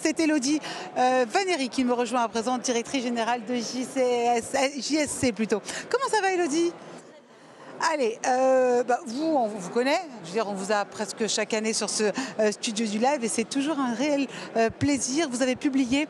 C'est Elodie Vanéry qui me rejoint à présent, directrice générale de JSC plutôt. Comment ça va, Elodie? Allez, vous, on vous connaît, je veux dire, on vous a presque chaque année sur ce studio du live et c'est toujours un réel plaisir. Vous avez publié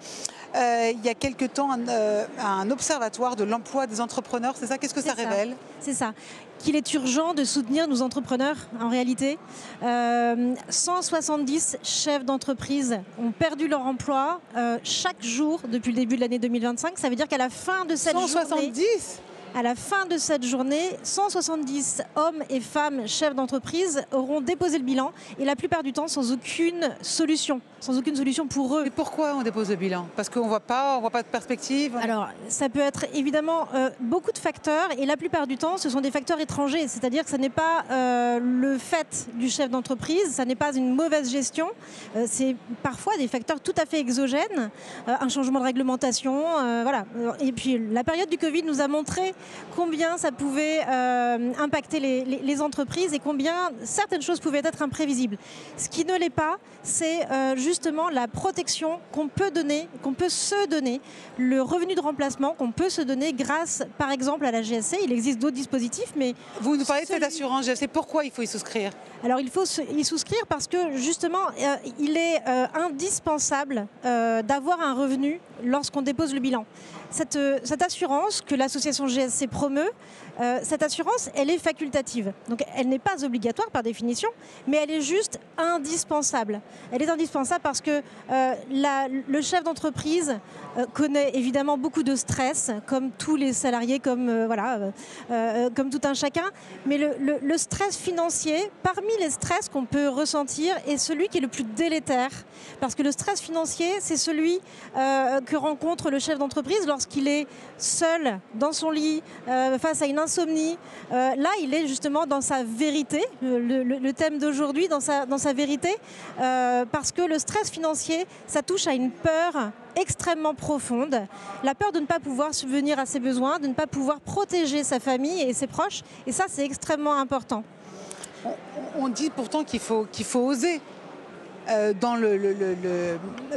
il y a quelque temps un observatoire de l'emploi des entrepreneurs, c'est ça? Qu'est-ce que ça révèle? C'est ça, qu'il est urgent de soutenir nos entrepreneurs en réalité. 170 chefs d'entreprise ont perdu leur emploi chaque jour depuis le début de l'année 2025. Ça veut dire qu'à la fin de cette 170 À la fin de cette journée, 170 hommes et femmes chefs d'entreprise auront déposé le bilan et la plupart du temps sans aucune solution pour eux. Et pourquoi on dépose le bilan? Parce qu'on ne voit pas de perspective? Alors, ça peut être évidemment beaucoup de facteurs et la plupart du temps, ce sont des facteurs étrangers. C'est-à-dire que ce n'est pas le fait du chef d'entreprise, ça n'est pas une mauvaise gestion. C'est parfois des facteurs tout à fait exogènes, un changement de réglementation, voilà. Et puis, la période du Covid nous a montré combien ça pouvait impacter les entreprises et combien certaines choses pouvaient être imprévisibles. Ce qui ne l'est pas, c'est justement la protection qu'on peut se donner, le revenu de remplacement qu'on peut se donner grâce, par exemple, à la GSC. Il existe d'autres dispositifs, mais... Vous nous parlez de cette assurance GSC, pourquoi il faut y souscrire? Alors, il faut y souscrire parce que, justement, il est indispensable d'avoir un revenu lorsqu'on dépose le bilan. Cette assurance que l'association GSC promeut, cette assurance, elle est facultative. Donc, elle n'est pas obligatoire par définition, mais elle est juste indispensable. Elle est indispensable parce que le chef d'entreprise connaît évidemment beaucoup de stress, comme tous les salariés, comme tout un chacun. Mais le stress financier, parmi les stress qu'on peut ressentir, est celui qui est le plus délétère. Parce que le stress financier, c'est celui que rencontre le chef d'entreprise lorsqu'il est seul dans son lit, face à une insomnie. Là, il est justement dans sa vérité, le thème d'aujourd'hui, dans sa vérité, parce que le stress financier, ça touche à une peur extrêmement profonde, la peur de ne pas pouvoir subvenir à ses besoins, de ne pas pouvoir protéger sa famille et ses proches, et ça, c'est extrêmement important. On dit pourtant qu'il faut oser dans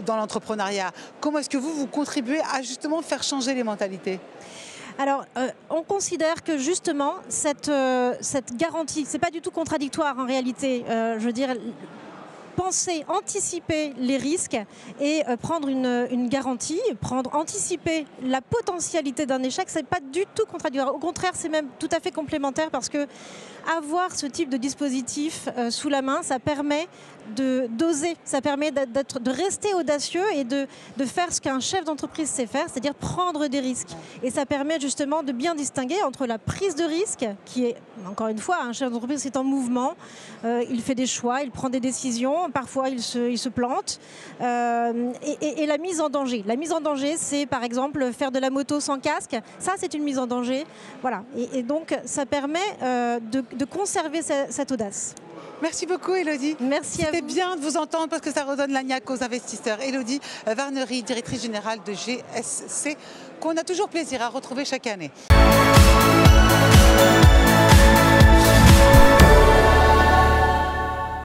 l'entrepreneuriat. Comment est-ce que vous contribuez à justement faire changer les mentalités? Alors, on considère que justement, cette garantie, c'est pas du tout contradictoire en réalité, je veux dire, penser, anticiper les risques et prendre une garantie, anticiper la potentialité d'un échec, c'est pas du tout contradictoire. Au contraire, c'est même tout à fait complémentaire parce que avoir ce type de dispositif sous la main, ça permet d'oser, ça permet de rester audacieux et de faire ce qu'un chef d'entreprise sait faire, c'est-à-dire prendre des risques. Et ça permet justement de bien distinguer entre la prise de risque, qui est, encore une fois, un chef d'entreprise est en mouvement, il fait des choix, il prend des décisions, parfois il se plante, et la mise en danger. La mise en danger, c'est par exemple faire de la moto sans casque, ça c'est une mise en danger. Voilà. Et donc ça permet de conserver cette audace. Merci beaucoup, Elodie. Merci à vous. C'était bien de vous entendre parce que ça redonne la niaque aux investisseurs. Elodie Vanéry, directrice générale de GSC, qu'on a toujours plaisir à retrouver chaque année.